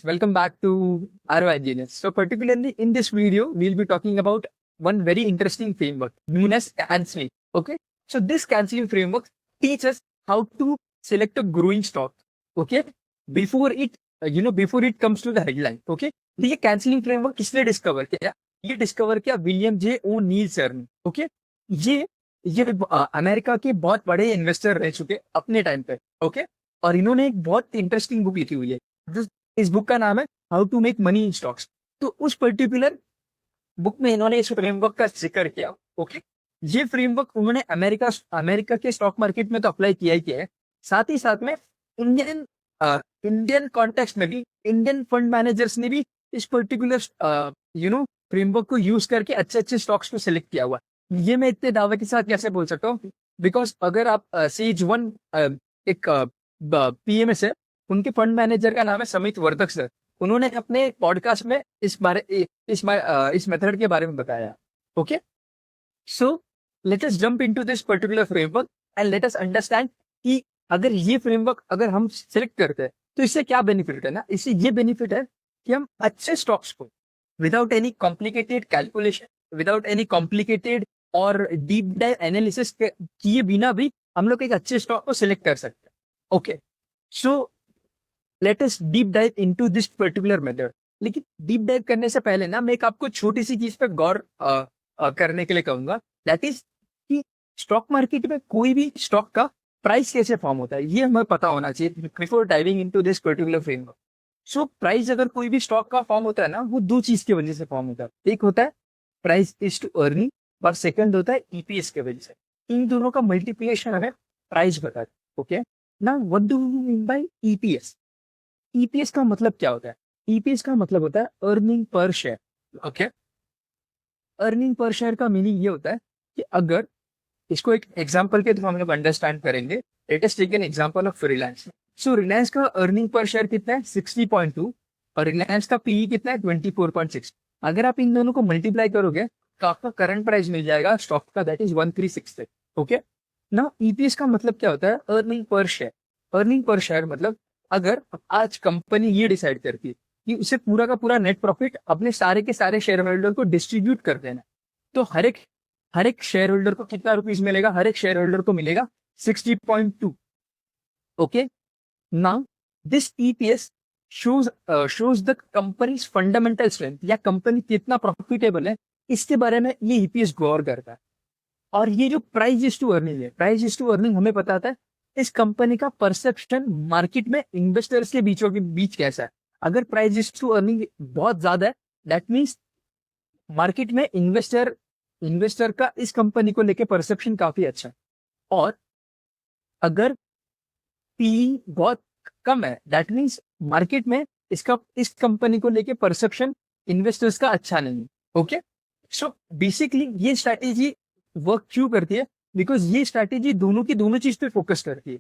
Welcome back to ROI Genius. So, particularly in this video, we'll be talking about one very interesting framework known as canceling. Okay, so this canceling framework teaches how to select a growing stock. Okay, before before it comes to the headline. Okay, तो ये cancelling framework किसने discover किया? ये discover किया William J ओ नील sir ने. Okay, ये America के बहुत बड़े इन्वेस्टर रह चुके अपने टाइम पे. ओके, और इन्होंने एक बहुत इंटरेस्टिंग बुक लिखी हुई है. इस बुक का नाम है how to make money in stocks. तो उस पर्टिकुलर बुक में इन्होंने इस फ्रेमवर्क का जिक्र किया. ओके, ये फ्रेमवर्क उन्होंने अमेरिका के स्टॉक मार्केट में तो अप्लाई किया ही किया है, साथ ही साथ में इंडियन इंडियन कॉन्टेक्स्ट में भी इंडियन फंड मैनेजर्स ने भी इस पर्टिकुलर फ्रेमवर्क को यूज करके अच्छे अच्छे स्टॉक्स को सिलेक्ट किया हुआ. ये मैं इतने दावे के साथ कैसे बोल सकता हूँ? बिकॉज अगर आप सेज वन एक पीएमएस है, उनके फंड मैनेजर का नाम है समित वर्धक सर. उन्होंने अपने पॉडकास्ट में इस मेथड के बारे में बताया. Okay, so let us jump into this particular framework and let us understand कि अगर ये फ्रेमवर्क अगर हम सिलेक्ट करते हैं तो इससे क्या बेनिफिट है ना. इससे ये बेनिफिट है कि हम अच्छे स्टॉक्स को without any complicated calculation, without any complicated और डीप डाइव एनालिसिस किए बिना भी हम लोग एक अच्छे स्टॉक को सिलेक्ट कर सकते हैं. Okay, so let us deep dive into this particular method. लेकिन डीप डाइव करने से पहले ना मैं एक आपको छोटी सी चीज पे गौर करने के लिए कहूंगा. दैट इज कि स्टॉक मार्केट में कोई भी स्टॉक का प्राइस कैसे फॉर्म होता है, ये हमें पता होना चाहिए before diving into this particular framework. So price अगर कोई भी स्टॉक का फॉर्म होता है ना, वो दो चीज की वजह से फॉर्म होता है. एक होता है प्राइस इज टू अर्निंग और सेकंड होता है ईपीएस के वजह से. इन दोनों का मल्टीप्लिकेशन हमें प्राइस बताता है. Okay, now what do we mean by EPS? EPS का मतलब क्या होता है? ईपीएस का मतलब होता है earning per share. Okay, earning per share का मीनिंग ये होता है कि अगर इसको एक एग्जांपल के थ्रू हम लोग अंडरस्टैंड करेंगे. Let us take an example of Reliance. So Reliance का अर्निंग पर शेयर कितना है? 60.2 और रिलायंस का पीई कितना है? 24.6. अगर आप इन दोनों को मल्टीप्लाई करोगे तो आपका करंट प्राइस मिल जाएगा स्टॉक का, दैट इज 1366. ओके, ना ईपीएस का मतलब क्या होता है? Earning per share. Earning per share मतलब अगर आज कंपनी ये डिसाइड करती है कि उसे पूरा का पूरा नेट प्रॉफिट अपने सारे के सारे शेयर होल्डर को डिस्ट्रीब्यूट कर देना, तो हर एक शेयर होल्डर को कितना रुपीस मिलेगा? हर एक शेयर होल्डर को मिलेगा 60.2. Okay, now this EPS shows the companies fundamental strength, या कंपनी कितना प्रॉफिटेबल है, इसके बारे में ये ईपीएस गौर करता है. और ये जो प्राइस इज टू अर्निंग है, प्राइस इज टू अर्निंग हमें बताता है इस कंपनी का परसेप्शन मार्केट में इन्वेस्टर्स के बीचों के बीच कैसा है. अगर प्राइस इज टू अर्निंग बहुत ज्यादा है, दैट मीन्स मार्केट में इन्वेस्टर का इस कंपनी को लेके परसेप्शन काफी अच्छा है. और अगर पी बहुत कम है, दैट मीन्स मार्केट में इस कंपनी को लेके परसेप्शन इन्वेस्टर्स का अच्छा नहीं है. ओके, सो बेसिकली ये स्ट्रैटेजी वर्क क्यों करती है? बिकॉज ये स्ट्रैटेजी दोनों की दोनों चीज पे फोकस करती है,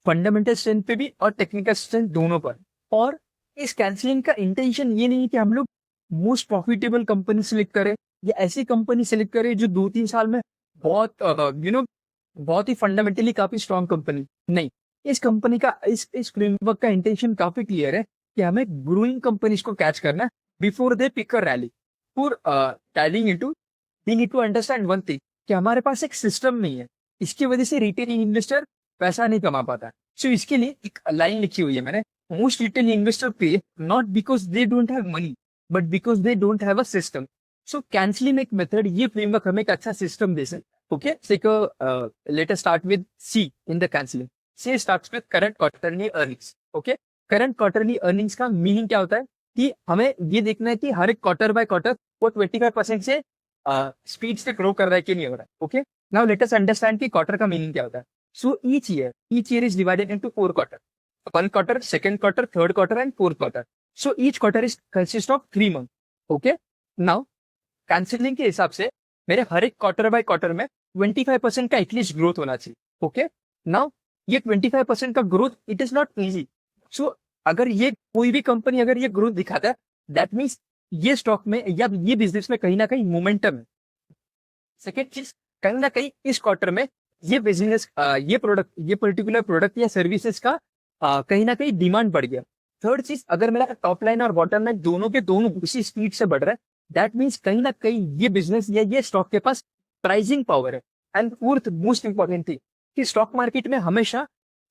फंडामेंटल स्ट्रेंथ पे भी और टेक्निकल स्ट्रेंथ दोनों पर. और इस कैंसिलिंग का इंटेंशन ये नहीं है कि हम लोग मोस्ट प्रॉफिटेबल कंपनी सिलेक्ट करें या ऐसी कंपनी सिलेक्ट करें जो 2-3 साल में बहुत ही फंडामेंटली काफी स्ट्रॉन्ग कंपनी. नहीं, इस कंपनी का इस फ्रेमवर्क का इंटेंशन काफी क्लियर है कि हमें ग्रोइंग कंपनीज को कैच करना है before they pick a rally. For telling into we need to understand one thing कि हमारे पास एक सिस्टम नहीं है, इसकी वजह से रिटेल इन्वेस्टर पैसा नहीं कमा पाता. सो इसके लिए एक लाइन लिखी हुई है मैंने. मोस्ट रिटेल इन्वेस्टर पे not because they don't have money but because they don't have a system. So CANSLIM एक मेथड, ये फ्रेमवर्क हमें एक अच्छा सिस्टम दे सकता है. Okay, let us start with C in the CANSLIM. C starts with current quarterly earnings. Okay, current quarterly earnings का meaning क्या होता है कि हमें ये देखना है कि हर एक क्वार्टर बाय क्वार्टर वो 25% से स्पीड से ग्रो कर रहा है कि नहीं हो रहा है. Okay, now let us understand कि क्वार्टर का मीनिंग क्या होता है. So each year is divided into 4 quarter. 1 quarter, second quarter, third quarter and fourth quarter. So each quarter is consist of 3 month. Okay, now cancelling के हिसाब से मेरे हर एक क्वार्टर बाय क्वार्टर में 25% का एटलीस्ट ग्रोथ होना चाहिए. ओके, नाउ ये 25% का growth it is not easy. So अगर ये कोई भी कंपनी अगर ये ग्रोथ दिखाता है, दैट मीन्स ये स्टॉक में या ये बिजनेस में कहीं ना कहीं मोमेंटम है. सेकेंड चीज, कहीं ना कहीं इस क्वार्टर में ये बिजनेस ये पर्टिकुलर प्रोडक्ट या सर्विसेज का कहीं ना कहीं डिमांड बढ़ गया. थर्ड चीज, अगर मेरा टॉप लाइन और बॉटम लाइन दोनों के दोनों उसी स्पीड से बढ़ रहा है, दैट मीन्स कहीं ना कहीं ये बिजनेस या ये स्टॉक के पास प्राइसिंग पावर है। And fourth most important thing कि स्टॉक मार्केट में हमेशा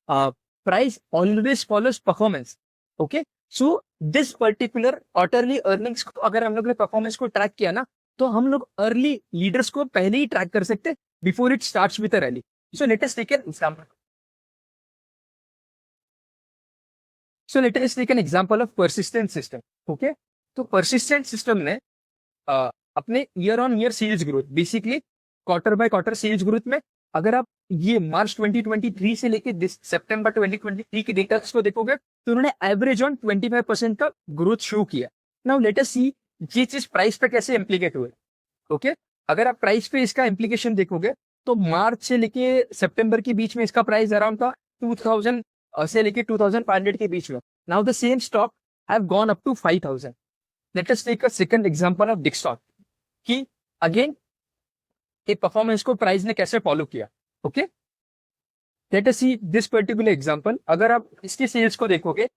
price always follows performance. Okay, so this particular quarterly earnings को अगर हम लोग ने परफॉर्मेंस को ट्रैक किया ना, तो हम लोग अर्ली लीडर्स को पहले ही ट्रैक कर सकते before it starts with a rally. So let us take an example. So let us take an example of Persistent system. Okay, तो परसिस्टेंट सिस्टम ने अपने year on year sales growth, basically quarter by quarter sales growth में, अगर आप ये मार्च 2023 से लेके सितंबर 2023 के डेटा को देखोगे तो उन्होंने एवरेज ऑन 25% का ग्रोथ शो किया। नाउ लेट अस सी ये चीज प्राइस पे कैसे इम्प्लीकेट हुए। ओके, अगर आप प्राइस पे इसका इम्प्लीकेशन देखोगे तो मार्च से लेके सितंबर के बीच में इसका प्राइस अराउंड था 2000 से लेके 2500 के बीच में। Now the same stock have gone up to 5000। Let us take a second example of Dick stock कि अगेन ये परफॉर्मेंस को प्राइस ने कैसे फॉलो किया। Okay, let us see this particular example. अगर आप इसके सेल्स को देखोगे,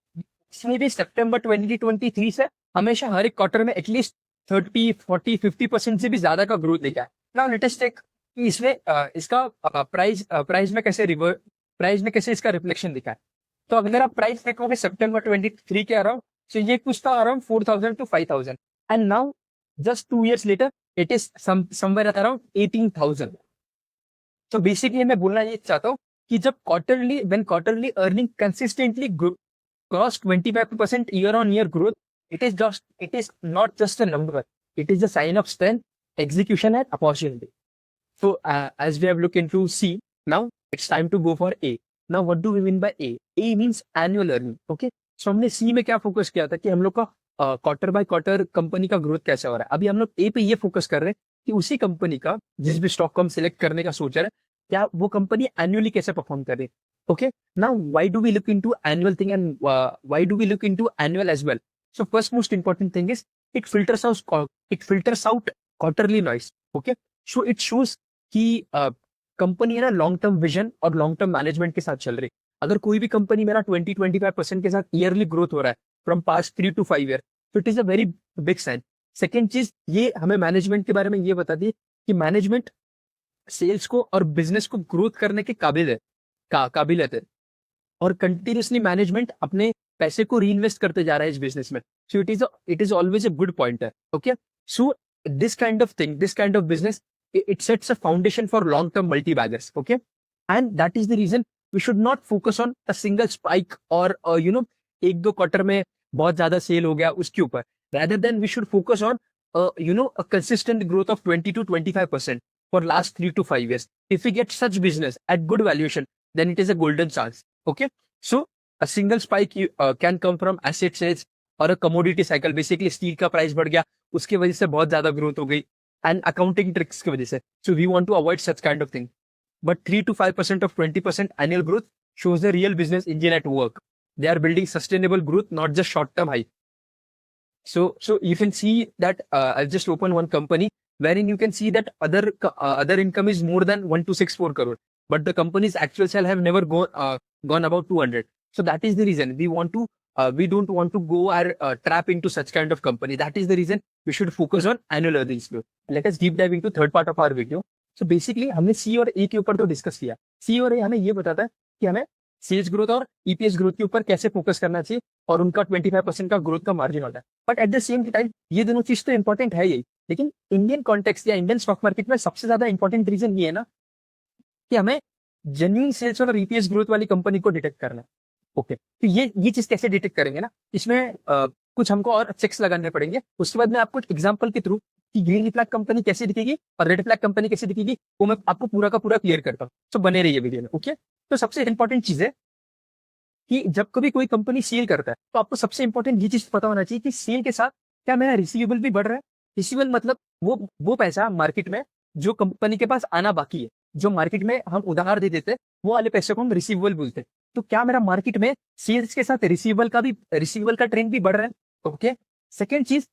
इसमें भी सितंबर 2023 से हमेशा हर एक क्वार्टर में एटलीस्ट 30, 40, 50% से भी ज्यादा का ग्रोथ देखा है। नाउ लेट अस टेक कि इसमें इसका प्राइस में कैसे प्राइस में कैसे इसका रिफ्लेक्शन दिखा है। तो अगर आप प्राइस देखोगे सितंबर 23 के अराउंड, तो ये कुछ था around 4000 to 5000, and now just 2 years later it is somewhere at around 18,000। तो बेसिकली मैं बोलना ये चाहता हूँ कि जब quarterly earning consistently cross 25% year on year growth, it is not just a number, it is a sign of strength, execution and opportunity. So as we have looked into C, now it's time to go for A. Now what do we mean by A? A means annual earning. Okay, so हमने C में क्या focus किया था कि हम लोग का quarter by quarter company का ग्रोथ कैसा हो रहा है। अभी हम लोग ए पे ये फोकस कर रहे हैं कि उसी कंपनी का, जिस भी स्टॉक को हम सिलेक्ट करने का सोच रहे हैं, क्या वो कंपनी एनुअली कैसे परफॉर्म कर रही है। Okay, now why do we look into annual thing and why do we look into annual as well. So first most important thing is it filters out quarterly noise. Okay, so it shows कि company है ना long term vision और long term management के साथ चल रही। अगर कोई भी कंपनी मेरा 20-25% के साथ ईयरली ग्रोथ हो रहा है फ्रॉम पास्ट 3 to 5 year, तो it is a very big sign. Second चीज, ये हमें मैनेजमेंट के बारे में ये बता दी कि मैनेजमेंट सेल्स को और बिजनेस को ग्रोथ करने के काबिलियत है, और कंटिन्यूसली मैनेजमेंट अपने पैसे को री इन्वेस्ट करते जा रहा है इस बिजनेस में। So it is always a good pointer. Okay, so this kind of thing, this kind of business, it sets a foundation for long term multi baggers. Okay, and that is the reason we should not focus on a single spike or एक दो quarter में बहुत ज्यादा cell हो गया उसके ऊपर, rather than we should focus on a consistent growth of 20 to 25% for last 3 to 5 years. If we get such business at good valuation, then it is a golden chance. Okay, so a single spike can come from asset sales or a commodity cycle. Basically steel का price बढ़ गया, उसकी वजह से बहुत ज्यादा growth हो गई, and accounting tricks की वजह से. So we want to avoid such kind of thing. But 3 to 5% of 20% annual growth shows the real business engine at work. They are building sustainable growth, not just short-term hype. So you can see that I'll just open one company wherein you can see that other income is more than 1264 crore, but the company's actual sale have never gone about 200. So that is the reason we don't want to go or trap into such kind of company. That is the reason we should focus on annual earnings growth. Let us deep dive into third part of our video. So basically हमने C और A के ऊपर तो discuss किया। C और A हमें ये बताता है कि हमें सेल्स ग्रोथ और ईपीएस ग्रोथ के ऊपर कैसे फोकस करना चाहिए, और उनका 25% का ग्रोथ का मार्जिन होता है। But at the same time ये दोनों चीज तो इंपॉर्टेंट है यही, लेकिन इंडियन कॉन्टेक्स्ट या इंडियन स्टॉक मार्केट में सबसे ज्यादा इंपॉर्टेंट रीजन ये है ना कि हमें जेन्युइन सेल्स और ईपीएस ग्रोथ वाली कंपनी को डिटेक्ट करना है। ओके, तो ये चीज कैसे डिटेक्ट करेंगे ना, इसमें कुछ हमको और चेक्स लगाने पड़ेंगे। उसके बाद में आपको एग्जांपल के थ्रू कि ग्रीन फ्लैग कंपनी कैसे दिखेगी और रेड फ्लैग कंपनी कैसे दिखेगी वो मैं आपको पूरा का पूरा क्लियर करता हूँ। तो बने रहिए वीडियो में। ओके, तो सबसे इंपॉर्टेंट चीज है कि जब कभी कोई कंपनी सेल करता है तो आपको सबसे इंपॉर्टेंट ये चीज पता होना चाहिए कि सेल के साथ क्या मेरा रिसीवेबल भी बढ़ रहा है। रिसीवेबल मतलब वो पैसा मार्केट में जो कंपनी के पास आना बाकी है, जो मार्केट में हम उधार दे देते हैं, वो वाले पैसे को हम रिसीवेबल बोलते हैं। तो क्या मेरा मार्केट में सेल्स के साथ रिसीवेबल का ट्रेंड भी बढ़ रहा है। ओके, सेकेंड चीज,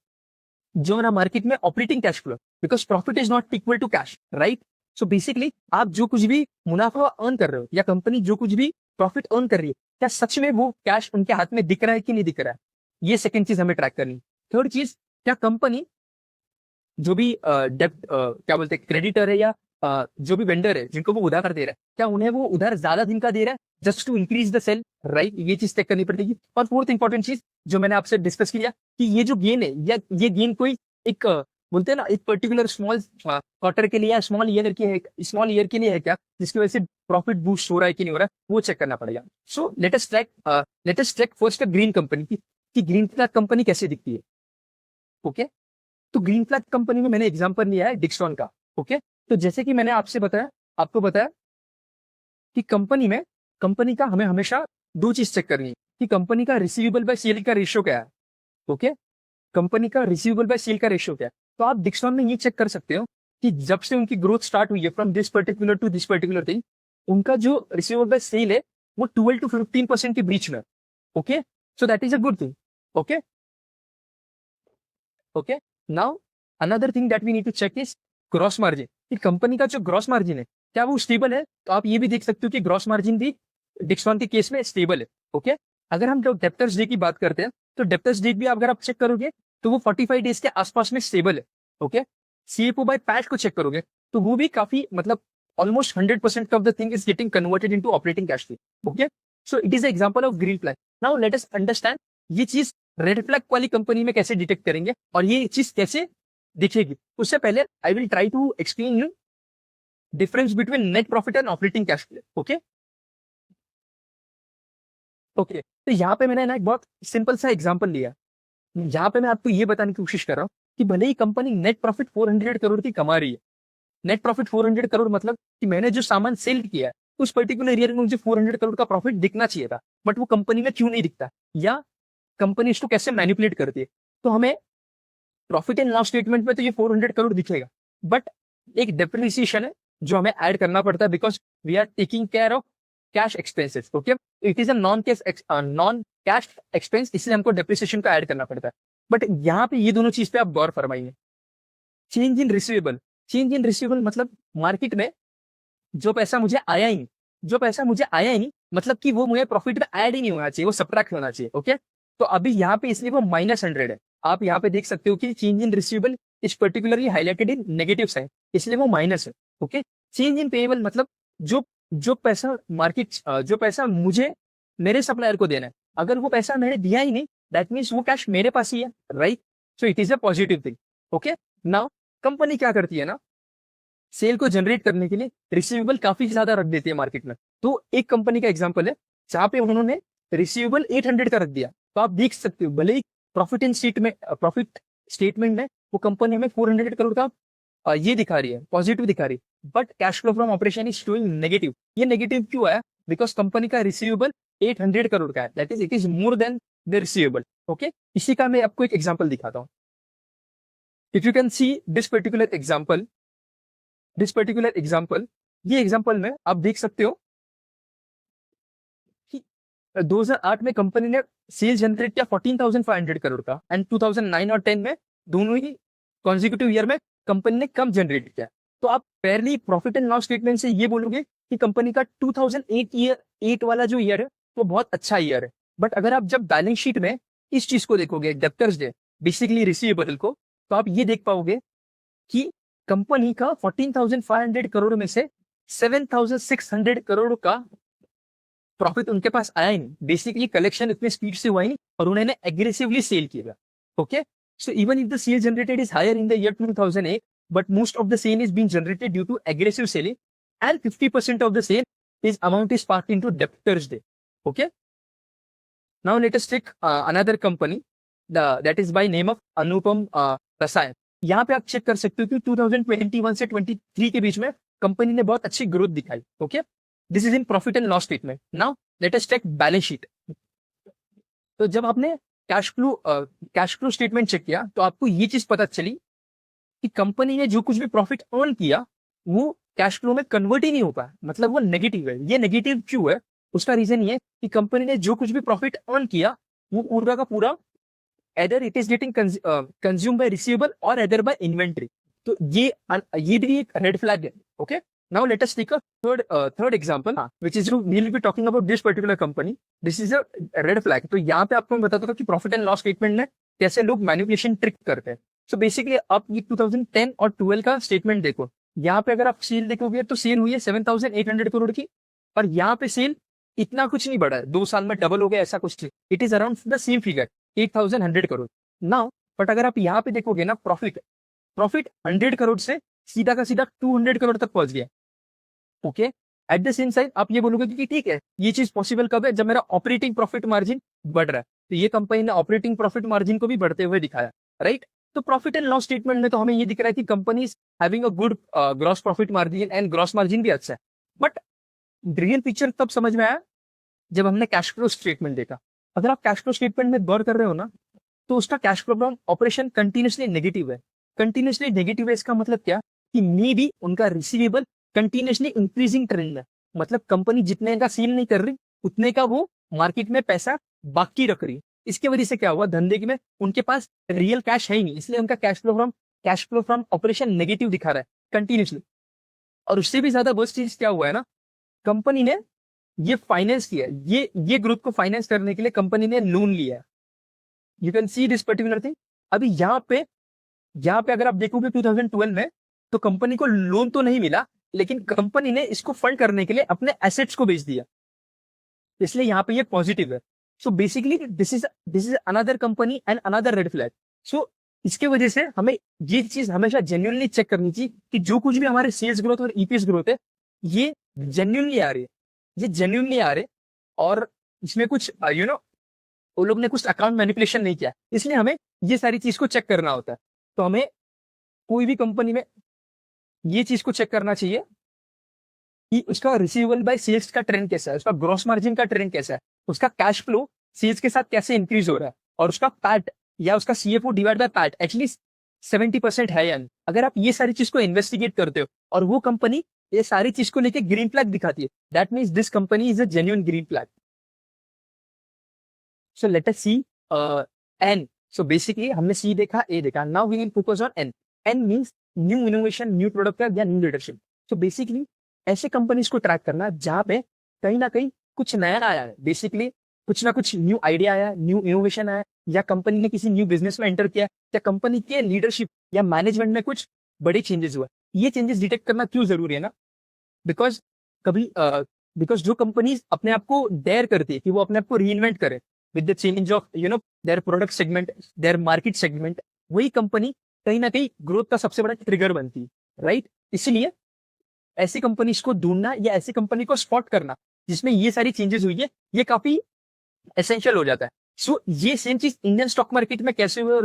जो मेरा मार्केट में operating cash flow, because profit is not equal to cash, right. So basically आप जो कुछ भी मुनाफा अर्न कर रहे हो या कंपनी जो कुछ भी प्रॉफिट अर्न कर रही है, क्या सच में वो कैश उनके हाथ में दिख रहा है कि नहीं दिख रहा है, ये सेकंड चीज हमें ट्रैक करनी। थर्ड चीज, क्या कंपनी जो भी डेप्ट क्या बोलते हैं क्रेडिटर है या जो भी वेंडर है जिनको वो उधार दे रहा है, क्या उन्हें वो उधार ज्यादा दिन का दे रहा है just to increase the sale, right, ये चीज चेक करनी पड़ेगी। और फोर्थ इंपॉर्टेंट चीज जो मैंने आपसे डिस्कस किया कि ये जो गेन है या ये गेन कोई एक बोलते हैं ना एक पर्टिकुलर स्मॉल क्वार्टर के लिए या स्मॉल ईयर के लिए है क्या, जिसकी वजह से प्रॉफिट बूस्ट हो रहा है कि नहीं हो रहा है, वो चेक करना पड़ेगा। So latest track first green company की ग्रीन फ्लैग कंपनी कैसे दिखती है। ओके, तो ग्रीन फ्लैग कंपनी में मैंने एग्जांपल लिया है डिक्सॉन का। ओके, तो जैसे कि मैंने आपको बताया कि कंपनी का हमें हमेशा दो चीज चेक करनी है कि कंपनी का रिसीवेबल बाय सेल का रेशियो क्या है। ओके, कंपनी का रिसीवेबल बाय सेल का रेशियो क्या है। तो आप डिक्सॉन में ये चेक कर सकते हो कि जब से उनकी ग्रोथ स्टार्ट हुई है from this particular to this particular thing, उनका जो रिसीवेबल बाय सेल है वो 12 to 15% के बीच में। Okay, so that is a good thing. Okay, okay, now another thing that we need to check is gross margin, कि company का जो ग्रॉस मार्जिन है क्या वो स्टेबल है। तो आप ये भी देख सकते हो कि ग्रॉस मार्जिन भी डिक्सॉन के केस में स्टेबल है। ओके, अगर हम लोग डेप्टर्स डे की बात करते हैं तो डेप्टर्स डे भी अगर आप चेक करोगे तो वो 45 डेज के आसपास में स्टेबल है। ओके, सीएफओ बाय पैट को चेक करोगे तो वो भी काफी मतलब almost 100% of the thing is getting converted into operating cash flow. Okay, so it is example of green flag. Now let us understand ये चीज रेड फ्लैग वाली कंपनी में कैसे डिटेक्ट करेंगे और ये चीज कैसे दिखेगी। उससे पहले I will try to explain you difference between net profit and operating cash flow. Okay, okay, तो यहाँ पे मैंने ना एक बहुत सिंपल सा एग्जांपल लिया, जहां पे मैं आपको ये बताने की कोशिश कर रहा हूँ कि भले ही कंपनी नेट प्रॉफिट 400 करोड़ की कमा रही है, नेट प्रॉफिट 400 करोड़ मतलब कि मैंने जो सामान सेल किया है उस पर्टिकुलर ईयर में मुझे 400 करोड़ का प्रॉफिट दिखना चाहिए था, बट वो कंपनी में क्यों नहीं दिखता या कंपनी इसको कैसे मैनिपुलेट करती है। तो हमें प्रॉफिट एंड लॉस स्टेटमेंट में तो ये 400 करोड़ दिखेगा, बट एक डेप्रिसिएशन है जो हमें ऐड करना पड़ता है because we are taking care of cash expenses. Okay, it is a non cash expense, इसलिए हमको डेप्रिसिएशन का ऐड करना पड़ता है। बट यहाँ पे ये दोनों चीज पे आप गौर फरमाइए। चेंज इन रिसीवेबल मतलब मार्केट में जो पैसा मुझे आया ही नहीं, मतलब कि वो मुझे प्रॉफिट में ऐड ही नहीं होना चाहिए, वो सब्ट्रैक्ट होना चाहिए। ओके, तो अभी यहाँ पे इसलिए वो -100 है। आप यहाँ पे देख सकते हो कि change in receivable is particularly highlighted in negative sign, इसलिए वो माइनस है। ओके, चेंज इन पेएबल मतलब जो जो पैसा मुझे मेरे सप्लायर को देना है, अगर वो पैसा मैंने दिया ही नहीं दैट मीन्स वो कैश मेरे पास ही है, right. So it is a positive thing. Okay, now company क्या करती है ना, सेल को जनरेट करने के लिए रिसीवेबल काफी ज्यादा रख देती है मार्केट में। तो एक कंपनी का एग्जांपल है जहां पे उन्होंने रिसीवेबल 800 का रख दिया, तो आप देख सकते हो भले ही प्रॉफिट स्टेटमेंट में वो कंपनी हमें 400 करोड़ का ये दिखा रही है, पॉजिटिव दिखा रही है, but cash flow from operation is showing negative. ये नेगेटिव क्यों है, बिकॉज कंपनी का रिसीवेबल 800 करोड़ का है, that is it is more than the receivable. Okay, इसी का मैं आपको एक एग्जांपल दिखाता हूँ। If you can see this particular example, ये एग्जांपल में आप देख सकते हो कि 2008 में कंपनी ने सेल जनरेट किया 14,500 करोड़ का, एंड 2009 और 10 में दोनों ही कॉन्जिक्यूटिव ईयर में कंपनी ने कम जनरेट किया। तो आप पहली प्रॉफिट एंड लॉस स्टेटमेंट से ये बोलोगे कि कंपनी का 2008 वाला जो ईयर है वो बहुत अच्छा ईयर है। बट अगर आप जब बैलेंस शीट में इस चीज को देखोगे, डेब्टर्स डे बेसिकली रिसीवेबल को, तो आप ये देख पाओगे कि कंपनी का 14,500 करोड़ में से 7,600 करोड़ का प्रॉफिट उनके पास आया ही नहीं। बेसिकली कलेक्शन इतने स्पीड से हुआ ही नहीं और उन्होंने एग्रेसिवली सेल किया। Okay, so even if the sale generated is higher in the year 2008, but most of the sale is being generated due to aggressive selling, and 50% of the sale is amount is parked into debtors day. Okay, now let us take another company, that is by name of Anupam Rasayan. यहाँ पे आप check कर सकते हो कि 2021 से 23 के बीच में कंपनी ने बहुत अच्छी ग्रोथ दिखाई। Okay, this is in profit and loss statement. Now let us check balance sheet. तो जब आपने कैश फ्लो स्टेटमेंट चेक किया तो आपको ये चीज पता चली कि कंपनी ने जो कुछ भी प्रॉफिट अर्न किया वो कैश फ्लो में कन्वर्ट ही नहीं हो पाया, मतलब वो नेगेटिव है। ये नेगेटिव क्यों है, उसका रीजन ये कि कंपनी ने जो कुछ भी प्रॉफिट अर्न किया वो पूरा का पूरा either it is getting consume by receivable और एदर बाय इन्वेंट्री। तो ये भी एक रेड फ्लैग है। Okay, Now let us take a third example, which is we'll be talking about this particular company. This is a red flag. तो यहाँ पे आपको मैं बताता हूँ कि प्रॉफिट एंड लॉस स्टेटमेंट में कैसे लोग मैनिपुलेशन ट्रिक करते हैं. सो बेसिकली आप ये 2010 और 12 का स्टेटमेंट देखो. यहाँ पे अगर आप सेल देखोगे तो सेल हुई है 7,800 करोड़ की, और यहाँ पे सेल इतना कुछ नहीं बढ़ा है, 2 साल में डबल हो गया ऐसा कुछ नहीं. It is around the same figure 8,100 crore now. But अगर आप यहाँ पे देखोगे ना, प्रॉफिट 100 करोड़ से सीधा का सीधा 200 करोड़ तक पहुंच गया. Okay, at the same time आप ये बोलोगे कि ठीक है, ये चीज पॉसिबल कब है, जब मेरा ऑपरेटिंग प्रॉफिट मार्जिन बढ़ रहा है. तो ये कंपनी ने ऑपरेटिंग प्रॉफिट मार्जिन को भी बढ़ते हुए दिखाया, राइट. तो प्रॉफिट एंड लॉस स्टेटमेंट में तो हमें ये दिख रहा है कि company having a good gross profit margin and gross margin भी अच्छा है. बट रियल पिक्चर तब समझ में आया जब हमने कैश फ्लो स्टेटमेंट देखा. अगर आप कैश फ्लो स्टेटमेंट में गौर कर रहे हो ना, तो उसका cash flow from operation continuously negative है. कंटिन्यूसली नेगेटिव है इसका मतलब क्या, कि मे बी उनका रिसीवेबल कंटिन्यूसली इंक्रीजिंग ट्रेंड है. मतलब कंपनी जितने का सेल नहीं कर रही उतने का वो मार्केट में पैसा बाकी रख रही. इसकी वजह से क्या हुआ, धंधे में उनके पास रियल कैश है ही नहीं, इसलिए उनका cash flow from operation negative दिखा रहा है कंटिन्यूसली. और उससे भी ज्यादा वर्स्ट चीज क्या हुआ है ना, कंपनी ने ये फाइनेंस किया, ये ग्रुप को फाइनेंस करने के लिए कंपनी ने लोन लिया है. You can see this particular thing. अभी यहाँ पे अगर आप देखोगे 2012 में, तो कंपनी को लोन तो नहीं मिला, लेकिन कंपनी ने इसको फंड करने के लिए अपने एसेट्स को बेच दिया, इसलिए यहाँ पे ये पॉजिटिव है. So basically this is another company and another red flag. So इसके वजह से हमें ये चीज हमेशा जेन्युइनली चेक करनी चाहिए कि जो कुछ भी हमारे सेल्स ग्रोथ और ईपीएस ग्रोथ है, ये जेन्युइनली आ रही है, और इसमें कुछ वो लोग ने कुछ अकाउंट मैनिपुलेशन नहीं किया. इसलिए हमें ये सारी चीज को चेक करना होता है. तो हमें कोई भी कंपनी में ये चीज को चेक करना चाहिए कि उसका रिसीवेबल बाय सेल्स का ट्रेंड कैसा है, उसका ग्रॉस मार्जिन का ट्रेंड कैसा है, उसका कैश फ्लो सेल्स के साथ कैसे इंक्रीज हो रहा है, और उसका पैट या उसका CFO divide by PAT at least 70% है या नहीं. अगर आप ये सारी चीज को इन्वेस्टिगेट करते हो और वो कंपनी ये सारी चीज को लेके ग्रीन फ्लैग दिखाती है, that means this company is a genuine green flag. So let us see N. So basically हमने सी देखा, ए देखा, now we will focus on N. N means new innovation, new product या new leadership. So basically ऐसे companies को track करना जहां पे कहीं ना कहीं कुछ नया आया है, बेसिकली कुछ ना कुछ न्यू आइडिया आया, न्यू इनोवेशन आया, या कंपनी ने किसी न्यू बिजनेस में एंटर किया, या कंपनी के लीडरशिप या मैनेजमेंट में कुछ बड़े चेंजेस हुए. ये चेंजेस डिटेक्ट करना क्यों जरूरी है ना, बिकॉज बिकॉज जो कंपनीज अपने आप को डेयर करती है कि वो अपने आप को रीइन्वेंट करे with the change of their product segment, their market segment, वही कंपनी कहीं ना कहीं ग्रोथ का सबसे बड़ा ट्रिगर बनती है, राइट. इसलिए ऐसी कंपनीज को ढूंढना या ऐसी कंपनी को स्पॉट करना जिसमें ये सारी चेंजेस हुई है, ये काफी एसेंशियल हो जाता है. सो ये सेम चीज इंडियन स्टॉक मार्केट में कैसे हुआ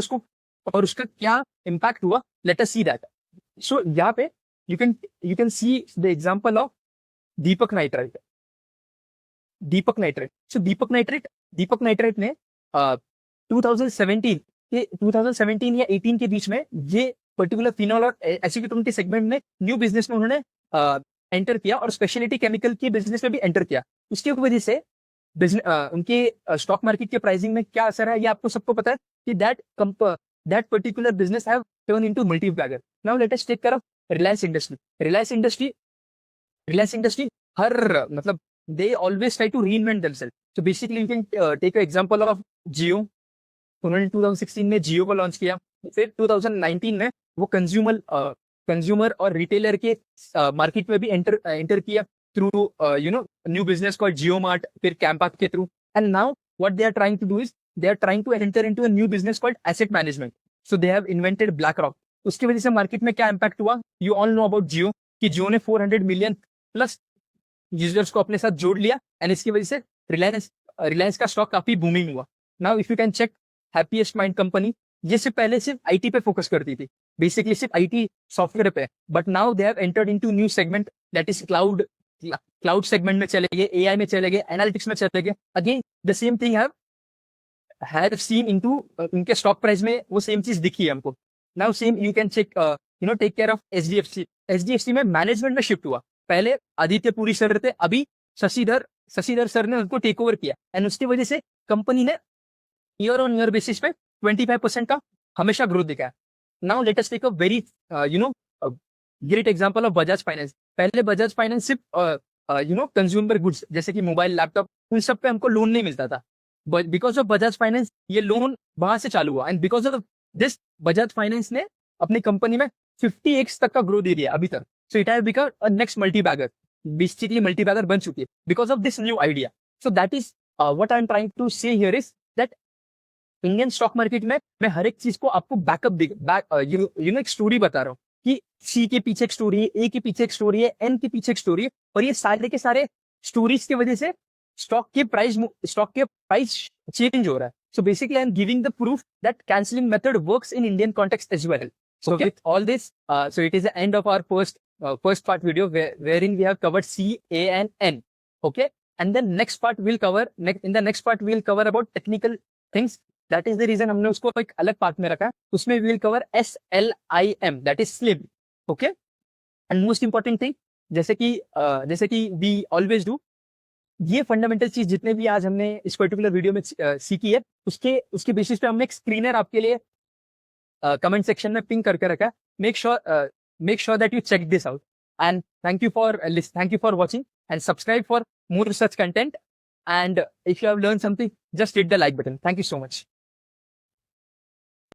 और उसका क्या इम्पैक्ट हुआ, लेट अस सी दैट. सो यहाँ पे you can see the example of Deepak nitrite. So Deepak nitrite ने 2017 या 18 के बीच में ये पर्टिकुलर फिनॉल और एसीटोन के सेगमेंट में न्यू बिजनेस में उन्होंने एंटर किया, और स्पेशलिटी केमिकल के बिजनेस में भी एंटर किया. उसकी वजह से उनके स्टॉक मार्केट के प्राइसिंग में क्या असर है, ये आपको सबको पता है कि that particular business have turn into multibagger. Now let us take care of Reliance industry हर मतलब they always try to reinvent themselves. So basically you can take an example of Jio. उन्होंने 2016 में जियो को लॉन्च किया, फिर 2019 में वो consumer और रिटेलर के मार्केट में भी एंटर किया through new business called Jio Mart, फिर कैंपा के through. And now what they are trying to do is they are trying to enter into a new business called asset management. So they have invented BlackRock. उसकी वजह से market में क्या impact हुआ, you all know about Jio, कि जियो ने 400 million plus users को अपने साथ जोड़ लिया, एंड इसकी वजह से रिलायंस का स्टॉक काफी बूमिंग हुआ. Now if you can check Happiest Mind company, ये सिर्फ आईटी पे फोकस करती थी, बेसिकली सिर्फ आईटी सॉफ्टवेयर पे, but now they have entered into new segment, that is cloud segment में चले गए, एआई में चले गए, एनालिटिक्स में चले गए. Again the same thing have seen into उनके स्टॉक प्राइस में वो सेम चीज दिखी है हमको. Now same you can check take care of HDFC में मैनेजमेंट में शिफ्ट हुआ. पहले आदित्य पुरी सर थे, अभी शशिधर सर ने उनको टेक ओवर किया, एंड उसकी वजह से कंपनी ने ईयर ऑन ईयर बेसिस पे 25% का हमेशा ग्रोथ दिखाया. Now let us take a very great example of Bajaj Finance. पहले बजाज फाइनेंस सिर्फ कंज्यूमर गुड्स जैसे कि मोबाइल, लैपटॉप, उन सब पे हमको लोन नहीं मिलता था, but because of Bajaj finance ये लोन वहां से चालू हुआ, and because of this Bajaj finance ने अपनी कंपनी में 50x तक का ग्रोथ दे दिया अभी तक. So it has become a next multi bagger, basically multi bagger बन चुकी है because of this new idea. So that is what I am trying to say here is that Indian stock market में मैं हर एक चीज को आपको backup एक स्टोरी बता रहा हूँ कि सी के पीछे एक स्टोरी है, ए के पीछे एक स्टोरी है, एन के पीछे एक स्टोरी है, और ये सारे के सारे स्टोरीज की वजह से स्टॉक के प्राइस चेंज हो रहा है. So basically, I'm giving the proof that canceling method works in Indian context as well. So with all this, so it is the end of our first part video wherein we have covered C, A, and N. Okay, and then next part we'll cover in the next part we'll cover about technical things. That is the reason हमने उसको एक अलग part में रखा है. उसमें we'll cover SLIM, that is slim. Okay, and most important thing, जैसे कि we always do, ये फंडामेंटल चीज जितने भी आज हमने इस पर्टिकुलर वीडियो में सीखी है, उसके बेसिस पे हमने एक स्क्रीनर आपके लिए कमेंट सेक्शन में पिंग करके रखा है. Make sure that you check this out, and thank you for watching and subscribe for more such content, and if you have learn something just hit the like button. Thank you so much.